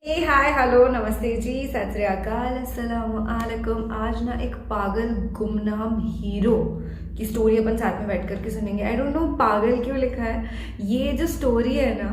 Hi hello नमस्ते जी, सत श्री अकाल, अस्सलाम वालेकुम। आज ना एक पागल गुमनाम हीरो की स्टोरी अपन साथ में बैठ करके सुनेंगे। आई डोंट नो पागल क्यों लिखा है। ये जो स्टोरी है ना,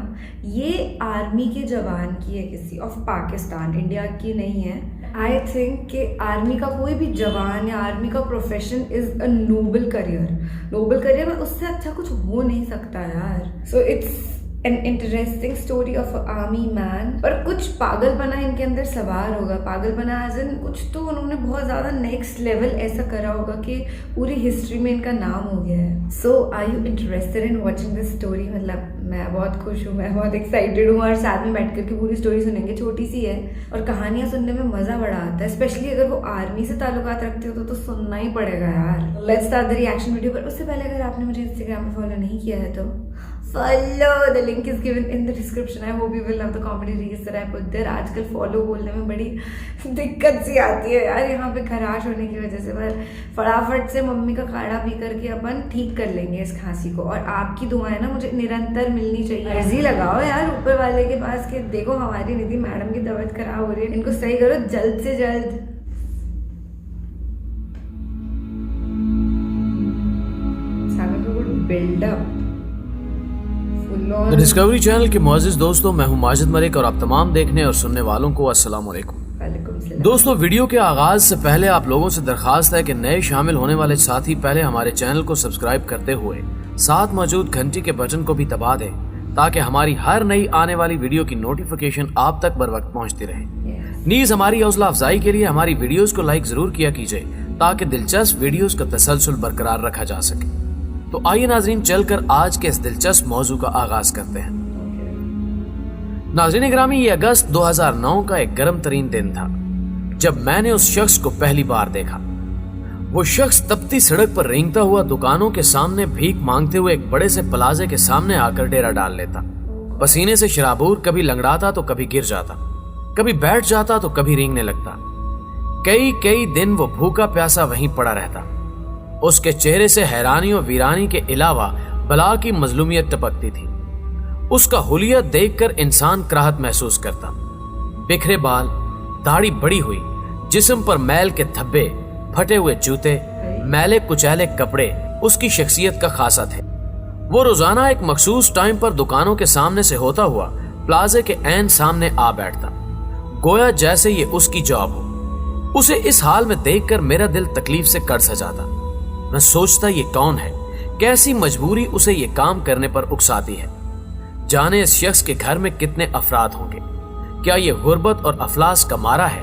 ये आर्मी के जवान की है, किसी ऑफ पाकिस्तान, इंडिया की नहीं है। आई थिंक कि आर्मी का कोई भी जवान या आर्मी का profession is a Nobel career में उससे अच्छा कुछ हो नहीं सकता यार। So it's an interesting story of army man. पर कुछ पागलपना इनके अंदर सवार होगा। पागलपना एज इन कुछ तो उन्होंने बहुत ज़्यादा नेक्स्ट लेवल ऐसा करा होगा कि पूरी हिस्ट्री में इनका नाम हो गया है। So are you interested in watching this story? मतलब मैं बहुत खुश हूँ, मैं बहुत एक्साइटेड हूँ और साथ में बैठ करके पूरी स्टोरी सुनेंगे। छोटी सी है और कहानियाँ सुनने में मज़ा बड़ा आता है, स्पेशली अगर वो आर्मी से ताल्लुकात रखते हो तो सुनना ही पड़ेगा यार। Let's start the reaction video. पर उससे पहले अगर आपने मुझे इंस्टाग्राम पे फॉलो नहीं किया है तो follow, the link is given in the description. I hope you will love the comedy reels that I put there. आजकल फॉलो बोलने में बड़ी दिक्कत सी आती है यार यहाँ पे खराश होने की वजह से, पर फटाफट से मम्मी का काढ़ा पी करके अपन ठीक कर लेंगे इस खांसी को। और आपकी दुआएं ना मुझे निरंतर मिलनी चाहिए। अर्जी लगाओ यार ऊपर वाले के पास कि देखो हमारी निधि मैडम की तबीयत खराब हो रही है, इनको सही करो जल्द से जल्द। बिल्डअप डिस्कवरी चैनल के मुअज़्ज़िज़ दोस्तों, मैं हूं माजिद मलिक और आप तमाम देखने और सुनने वालों को अस्सलाम वालेकुम। दोस्तों, वीडियो के आगाज से पहले आप लोगों से दरखास्त है कि नए शामिल होने वाले साथी पहले हमारे चैनल को सब्सक्राइब करते हुए साथ मौजूद घंटी के बटन को भी दबा दें ताकि हमारी हर नई आने वाली वीडियो की नोटिफिकेशन आप तक बर वक्त पहुंचती रहे। नीज हमारी हौसला अफजाई के लिए हमारी वीडियोस को लाइक जरूर किया कीजिए ताकि दिलचस्प वीडियोस का तसलसल बरकरार रखा जा सके। तो आइए नाजरीन, चलकर आज के इस दिलचस्प मौजू का आगाज करते हैं। नाजरीन ग्रामी, ये अगस्त 2009 का एक गर्म तरीन दिन था जब मैंने उस शख्स को पहली बार देखा। वो शख्स तपती सड़क पर रेंगता हुआ दुकानों के सामने भीख मांगते हुए एक बड़े से प्लाजे के सामने आकर डेरा डाल लेता। पसीने से शराबूर कभी लंगड़ाता तो कभी गिर जाता, कभी बैठ जाता तो कभी रेंगने लगता। कई दिन वो भूखा प्यासा वहीं पड़ा रहता। उसके चेहरे से हैरानी और वीरानी के अलावा बला की मजलूमियत टपकती थी। उसका हुलिया देखकर इंसान कराहत महसूस करता। बिखरे बाल, दाढ़ी बड़ी हुई, जिस्म पर मैल के धब्बे, फटे हुए जूते, मैले कुचैले कपड़े उसकी शख्सियत का खासा थे। वो रोजाना एक मखसूस टाइम पर दुकानों के सामने से होता हुआ प्लाजे के ऐन सामने आ बैठता, गोया जैसे ये उसकी जॉब हो। उसे इस हाल में देखकर मेरा दिल तकलीफ से कड़ सा जाता। मैं सोचता ये कौन है, कैसी मजबूरी उसे ये काम करने पर उकसाती है। जाने इस शख्स के घर में कितने अफराद होंगे, क्या ये गुर्बत और अफलास का मारा है?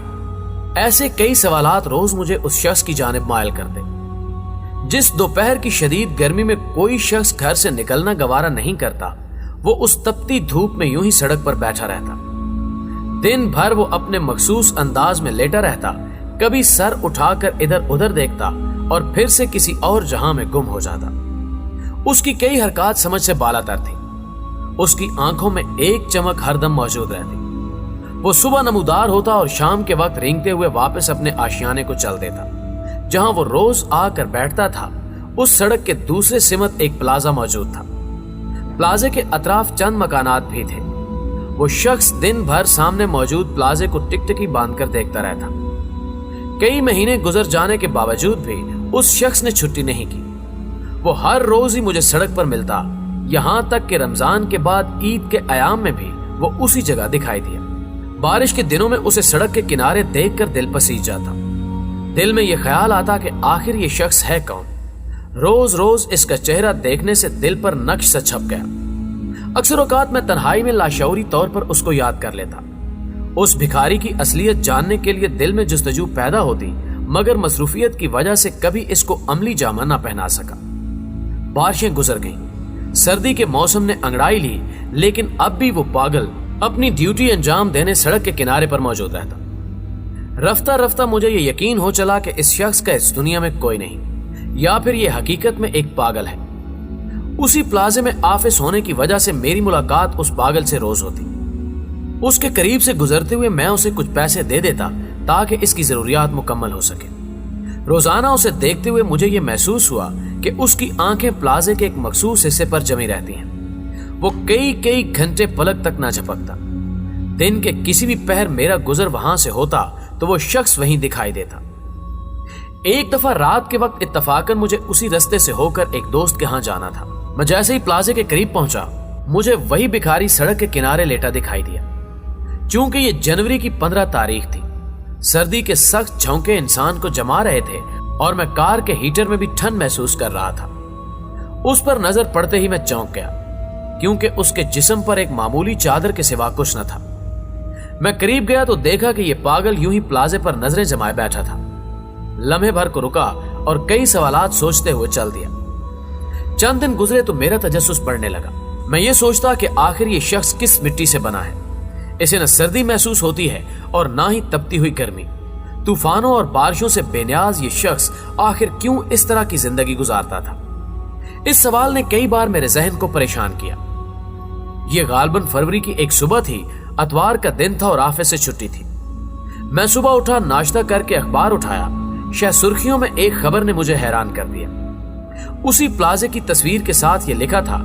ऐसे कई सवालात रोज मुझे उस शख्स की जानिब मायल करते। जिस दोपहर की शदीद गर्मी में कोई शख्स घर से निकलना गवारा नहीं करता, वो उस तपती धूप में यूं ही सड़क पर बैठा रहता। दिन भर वो अपने मखसूस अंदाज में लेटा रहता, कभी सर उठाकर इधर उधर देखता और फिर से किसी और जहां में गुम हो जाता। उसकी कई हरकत समझ से बालातर थी। उसकी आंखों में एक चमक हरदम मौजूद रहती। वो सुबह नमूदार होता और शाम के वक्त रेंगते हुए वापस अपने आशियाने को चल देता। जहां वो रोज आकर बैठता था, उस सड़क के दूसरे सिमत एक प्लाजा मौजूद था। प्लाजे के अतराफ चंद मकानात भी थे। वो शख्स दिन भर सामने मौजूद प्लाजे को टिकटिकी बांधकर देखता रहता। कई महीने गुजर जाने के बावजूद भी उस शख्स ने छुट्टी नहीं की। वो हर रोज ही मुझे सड़क पर मिलता, यहां तक कि रमजान के बाद ईद के अयाम में भी वो उसी जगह दिखाई दिया। बारिश के दिनों में उसे सड़क के किनारे देखकर दिल पसीज जाता। दिल में यह ख्याल आता कि आखिर ये शख्स है कौन। रोज रोज इसका चेहरा देखने से दिल पर नक्श सा छप गया। अक्सर औकात में तन्हाई में लाशऊरी तौर पर उसको याद कर लेता। उस भिखारी की असलियत जानने के लिए दिल में जुस्तजू पैदा होती, मगर मसरूफियत की वजह से कभी इसको अमली जामा न पहना सका। बारिशें गुजर गईं, सर्दी के मौसम ने अंगड़ाई ली, लेकिन अब भी वो पागल अपनी ड्यूटी अंजाम देने सड़क के किनारे पर मौजूद रहता। रफ्ता रफ्ता मुझे ये यकीन हो चला कि इस शख्स का इस दुनिया में कोई नहीं, या फिर ये हकीकत में एक पागल है। उसी प्लाजे में आफिस होने की वजह से मेरी मुलाकात उस पागल से रोज होती। उसके करीब से गुजरते हुए मैं उसे कुछ पैसे दे देता ताकि इसकी जरूरियात मुकम्मल हो सके। रोजाना उसे देखते हुए मुझे ये महसूस हुआ कि उसकी आंखें प्लाजे के एक मखसूस हिस्से पर जमी रहती हैं। वो कई घंटे पलक तक ना झपकता। दिन के किसी भी पहर मेरा गुजर वहां से होता तो वो शख्स वहीं दिखाई देता। एक दफा रात के वक्त इत्तफाकन मुझे उसी रास्ते से होकर एक दोस्त के यहाँ जाना था। मैं जैसे ही प्लाजे के करीब पहुंचा, मुझे वही भिखारी सड़क के किनारे लेटा दिखाई दिया। चूंकि ये जनवरी की 15 तारीख थी, सर्दी के सख्त झोंके इंसान को जमा रहे थे और मैं कार के हीटर में भी ठंड महसूस कर रहा था। उस पर नजर पड़ते ही मैं चौंक गया, क्योंकि उसके जिस्म पर एक मामूली चादर के सिवा कुछ न था। मैं करीब गया तो देखा कि यह पागल यूं ही प्लाजे पर नजरें जमाए बैठा था। लम्हे भर को रुका और कई सवालात सोचते हुए चल दिया। चंद दिन गुजरे तो मेरा तजस्सुस बढ़ने लगा। मैं ये सोचता कि आखिर ये शख्स किस मिट्टी से बना है। इसे न सर्दी महसूस होती है और ना ही तपती हुई गर्मी। तूफानों और बारिशों से बेनियाज ये शख्स आखिर क्यों इस तरह की जिंदगी गुजारता था? इस सवाल ने कई बार मेरे जहन को परेशान किया। यह गालबन फरवरी की एक सुबह थी, अतवार का दिन था और ऑफिस से छुट्टी थी। मैं सुबह उठा, नाश्ता करके अखबार उठाया। शायद सुर्खियों में एक खबर ने मुझे हैरान कर दिया। उसी प्लाजे की तस्वीर के साथ यह लिखा था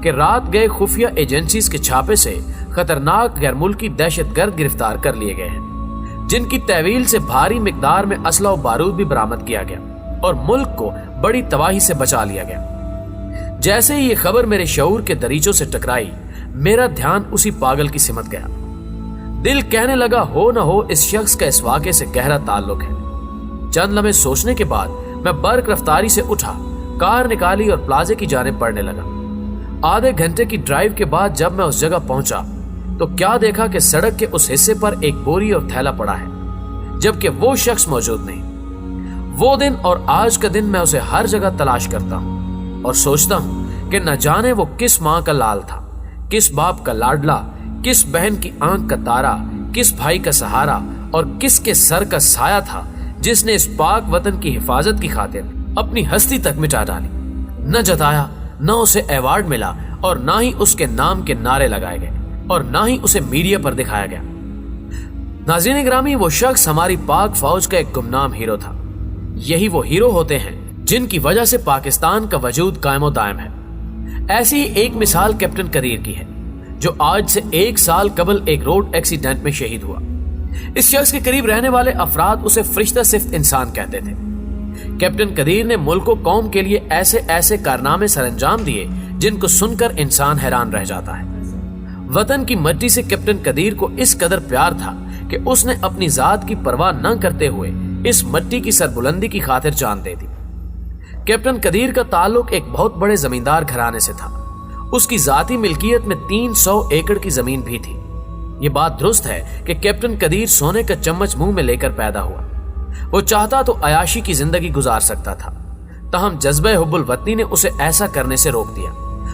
कि रात गए खुफिया एजेंसीज के छापे से खतरनाक गैर मुल्की दहशतगर्द गिरफ्तार कर लिए गए हैं, जिनकी तहवील से भारी मिकदार में असला और बारूद भी बरामद किया गया और मुल्क को बड़ी तबाही से बचा लिया गया। जैसे ही ये खबर मेरे शऊर के दरीचों से टकराई, मेरा ध्यान उसी पागल की सिमत गया। दिल कहने लगा, हो न हो इस शख्स का इस वाक़े से गहरा ताल्लुक है। चंद लम्हे सोचने के बाद मैं बर्क रफ्तारी से उठा, कार निकाली और प्लाजे की जानिब बढ़ने लगा। आधे घंटे की ड्राइव के बाद जब मैं उस जगह पहुंचा तो क्या देखा कि सड़क के उस हिस्से पर एक बोरी और थैला पड़ा है, जबकि वो शख्स मौजूद नहीं। वो दिन और आज का दिन मैं उसे हर जगह तलाश करता हूं और सोचता हूं कि न जाने वो किस माँ का लाल था, किस बाप का लाडला, किस बहन की आंख का तारा, किस भाई का सहारा और किसके सर का साया था जिसने इस पाक वतन की हिफाजत की खातिर अपनी हस्ती तक मिटा डाली। न जताया, न उसे अवार्ड मिला और ना ही उसके नाम के नारे लगाए गए और ना ही उसे मीडिया पर दिखाया गया। नाज़रीन ग्रामी, वो शख्स हमारी पाक फौज का एक गुमनाम हीरो था। यही वो हीरो होते हैं जिनकी वजह से पाकिस्तान का वजूद कायमो दायम है। ऐसी ही एक मिसाल कैप्टन कदीर की है, जो आज से 1 साल कबल एक रोड एक्सीडेंट में शहीद हुआ। इस शख्स के करीब रहने वाले अफराद उसे फरिश्ता सिफ्त इंसान कहते थे। कैप्टन कदीर ने मुल्क व कौम के लिए ऐसे ऐसे कारनामे सरअंजाम दिए जिनको सुनकर इंसान हैरान रह जाता है। वतन की मट्टी से कैप्टन कदीर को इस कदर प्यार था कि उसने अपनी जात की परवाह न करते हुए इस मट्टी की सरबुलंदी की खातिर जान दे दी। कैप्टन कदीर का ताल्लुक एक बहुत बड़े जमींदार घराने से था। उसकी जाती मिल्कियत में 300 एकड़ की जमीन भी थी। ये बात दुरुस्त है कि कैप्टन कदीर सोने का चम्मच मुंह में लेकर पैदा हुआ। वो चाहता तो अयाशी की जिंदगी गुजार सकता था, ताहम जज्बे हुब्बुल वतनी ने उसे ऐसा करने से रोक दिया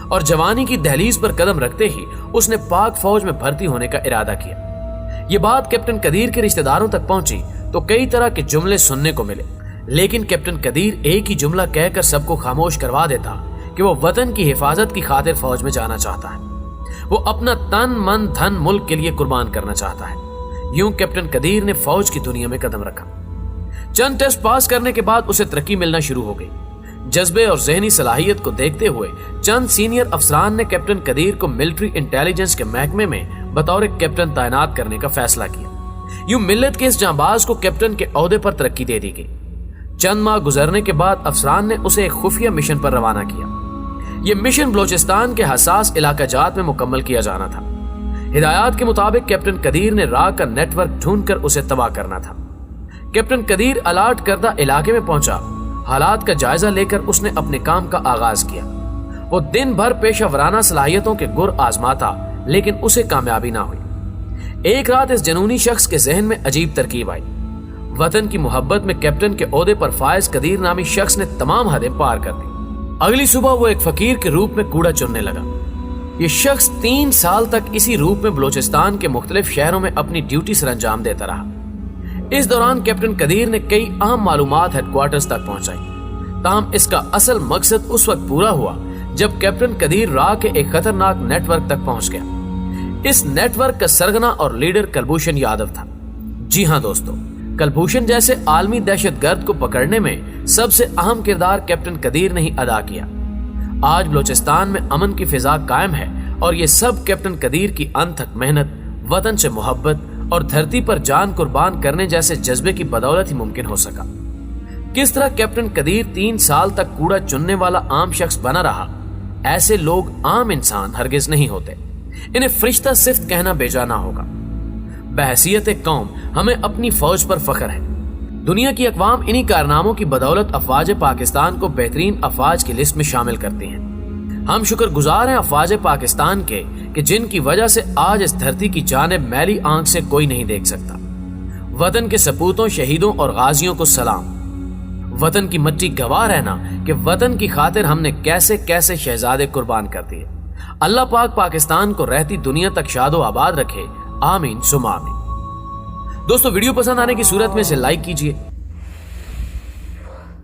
और जवानी की दहलीज पर कदम रखते ही उसने पाक फौज में भर्ती होने का इरादा किया। ये बात कैप्टन कदीर के रिश्तेदारों तक पहुंची तो कई तरह के जुमले सुनने को मिले, लेकिन कैप्टन कदीर एक ही जुमला कहकर सबको खामोश करवा देता कि वो वतन की हिफाजत की खातिर फौज में जाना चाहता है। वो अपना तन मन धन मुल्क के लिए कुर्बान करना चाहता है। यूं कैप्टन कदीर ने फौज की दुनिया में कदम रखा। चंद टेस्ट पास करने के बाद उसे तरक्की मिलना शुरू हो गई। जज्बे और जहनी सलाहियत को देखते हुए चंद सीनियर अफसरान ने कैप्टन कदीर को मिलिट्री इंटेलिजेंस के महकमे में बतौर कैप्टन तैनात करने का फैसला किया। यूं मिल्लत के इस जांबाज को कैप्टन के ओहदे पर तरक्की दे दी गई। चंद माह गुजरने के बाद अफसरान ने उसे एक खुफिया मिशन पर रवाना किया। यह मिशन बलोचिस्तान के हसास इलाका जात में मुकम्मल किया जाना था। हिदायत के मुताबिक कैप्टन कदीर ने राह का नेटवर्क ढूंढकर उसे तबाह करना था। कैप्टन कदीर अलाट करदा इलाके में पहुंचा। हालात का जायजा लेकर उसने अपने काम का आगाज किया। वो दिन भर पेशा वराना सलाहियतों के गुर आजमाता, लेकिन उसे कामयाबी ना हुई। एक रात इस जनूनी शख्स के जहन में अजीब तरकीब आई। वतन की मोहब्बत में कैप्टन के ओहदे पर फायज कदीर नामी शख्स ने तमाम हदें पार कर दी। अगली सुबह वो एक फकीर के रूप में कूड़ा चुनने लगा। ये शख्स 3 साल तक इसी रूप में बलोचिस्तान के मुख्तलिफ शहरों में अपनी ड्यूटी सरअंजाम देता रहा। इस दौरान कैप्टन कदीर ने कई अहम मालूमात हेडक्वार्टर्स तक पहुंचाई। ताहम इसका असल मकसद उस वक्त पूरा हुआ जब कैप्टन कदीर राह के एक खतरनाक नेटवर्क तक पहुंच गया। इस नेटवर्क का सरगना और लीडर कुलभूषण यादव था। जी हाँ दोस्तों, कुलभूषण जैसे आलमी दहशतगर्द को पकड़ने में सबसे अहम किरदार कैप्टन कदीर ने ही अदा किया। आज बलोचिस्तान में अमन की फिजा कायम है और ये सब कैप्टन कदीर की अनथक मेहनत, वतन से मोहब्बत और धरती पर जान कुर्बान करने जैसे जज्बे की बदौलत ही मुमकिन हो सका। किस तरह कैप्टन कदीर 3 साल तक कूड़ा चुनने वाला आम शख्स बना रहा, ऐसे लोग आम इंसान हरगिज नहीं होते। इन्हें फरिश्ता सिफ्त कहना बेजाना होगा। बहैसियत कौम हमें अपनी फौज पर फख्र है। दुनिया की अक़वाम इन्हीं कारनामों की बदौलत अफवाज पाकिस्तान को बेहतरीन अफवाज की लिस्ट में शामिल करती हैं। हम शुक्रगुजार हैं अफवाज पाकिस्तान के कि जिनकी वजह से आज इस धरती की जानिब मैली आंख से कोई नहीं देख सकता। वतन के सपूतों, शहीदों और गाजियों को सलाम। वतन की मिट्टी गवाह रहना कि वतन की खातिर हमने कैसे कैसे शहजादे कुर्बान कर दिए। अल्लाह पाक पाकिस्तान को रहती दुनिया तक शादो आबाद रखे, आमीन सुमा आमीन। दोस्तों, वीडियो पसंद आने की सूरत में इसे लाइक कीजिए।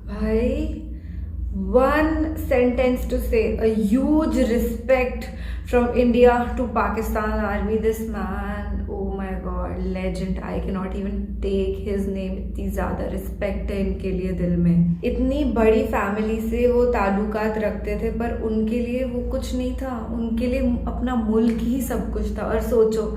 भाई, one sentence to say, a huge respect from India to Pakistan Army. This man, oh my God, legend. I cannot even take his name. इतनी ज़्यादा respect है इनके लिए दिल में। इतनी बड़ी फैमिली से वो ताल्लुकात रखते थे, पर उनके लिए वो कुछ नहीं था। उनके लिए अपना मुल्क ही सब कुछ था। और सोचो,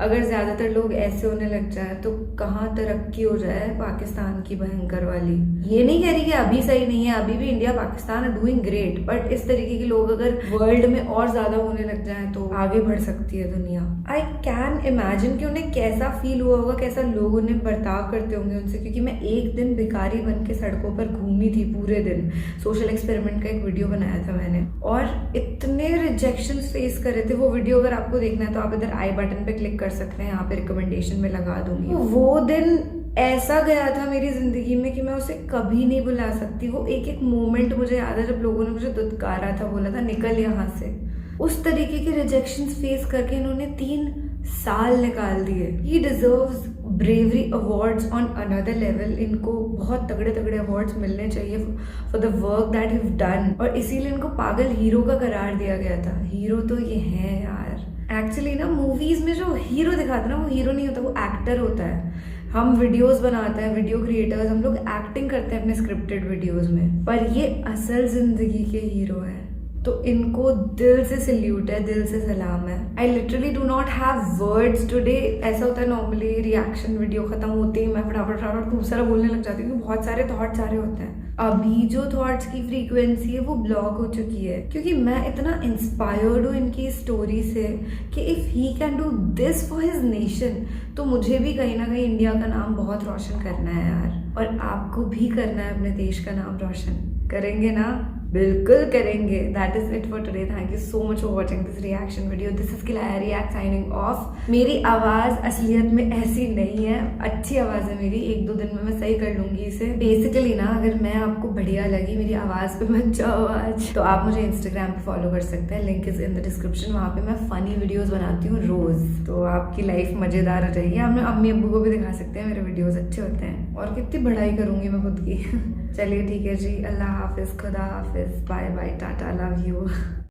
अगर ज़्यादातर लोग ऐसे होने लग जाए तो कहाँ तरक्की हो जाए पाकिस्तान की भयंकर वाली। ये नहीं कह रही कि अभी सही नहीं है, अभी भी इंडिया पाकिस्तान है डूइंग ग्रेट, बट इस तरीके के लोग अगर वर्ल्ड में और ज़्यादा होने लग जाए तो आगे बढ़ सकती है दुनिया। आई कैन इमेजिन कि उन्हें कैसा फील हुआ होगा, कैसा लोग उन्हें बर्ताव करते होंगे उनसे। क्योंकि मैं एक दिन भिखारी बन के सड़कों पर घूमी थी पूरे दिन। सोशल एक्सपेरिमेंट का एक वीडियो बनाया था मैंने, और इतने रिजेक्शन फेस कर रहे थे। वो वीडियो अगर आपको देखना है तो आप इधर आई बटन पे क्लिक कर सकते हैं, यहाँ पे रिकमेंडेशन में लगा दूंगी। वो दिन ऐसा गया था मेरी जिंदगी में कि मैं उसे कभी नहीं भुला सकती। वो एक एक मोमेंट मुझे याद है जब लोगों ने मुझे दुत्कारा था, बोला था निकल यहाँ से। उस तरीके के रिजेक्शन फेस करके इन्होंने 3 साल निकाल दिए। ही deserves bravery awards on another level. इनको बहुत तगड़े तगड़े अवार्ड्स मिलने चाहिए for the work that have done, और इसीलिए इनको पागल हीरो का करार दिया गया था। हीरो तो ये है यार। एक्चुअली ना, मूवीज में जो हीरो दिखाते हैं ना, वो हीरो नहीं होता, वो एक्टर होता है। हम वीडियोस बनाते हैं, वीडियो क्रिएटर्स, हम लोग एक्टिंग करते हैं अपने स्क्रिप्टेड वीडियोस में, पर ये असल जिंदगी के हीरो हैं। तो इनको दिल से सल्यूट है, दिल से सलाम है। I literally do not have words today. ऐसा होता है नॉर्मली, रिएक्शन वीडियो खत्म होते ही मैं फटाफट खूब सारा बोलने लग जाती हूँ, बहुत सारे थॉट्स आ रहे होते हैं। अभी जो थॉट्स की फ्रीक्वेंसी है वो ब्लॉक हो चुकी है, क्योंकि मैं इतना इंस्पायर्ड हूँ इनकी स्टोरी से कि if he can do this for his nation, तो मुझे भी कहीं ना कहीं इंडिया का नाम बहुत रोशन करना है यार। और आपको भी करना है अपने देश का नाम रोशन। करेंगे ना? बिल्कुल करेंगे। That is it for today. Thank you so much for watching this reaction video. This is किलाया रिएक्ट साइनिंग ऑफ। मेरी आवाज़ असलियत में ऐसी नहीं है, अच्छी आवाज़ है मेरी। 1-2 दिन में मैं सही कर लूंगी इसे। बेसिकली ना, अगर मैं आपको बढ़िया लगी मेरी आवाज़ पे मत जाओ आज, तो आप मुझे इंस्टाग्राम पे फॉलो कर सकते हैं, link is in the description. वहाँ पे मैं फनी वीडियोस बनाती हूँ रोज़, तो आपकी लाइफ मज़ेदार हो जाएगी। आप अम्मी अब्बू को भी दिखा सकते हैं, मेरे वीडियोज़ अच्छे होते हैं। और कितनी बढ़ाई करूँगी मैं खुद की। चलिए ठीक है जी, अल्लाह हाफिज़, खुदा हाफिज़, bye bye, tata, love you.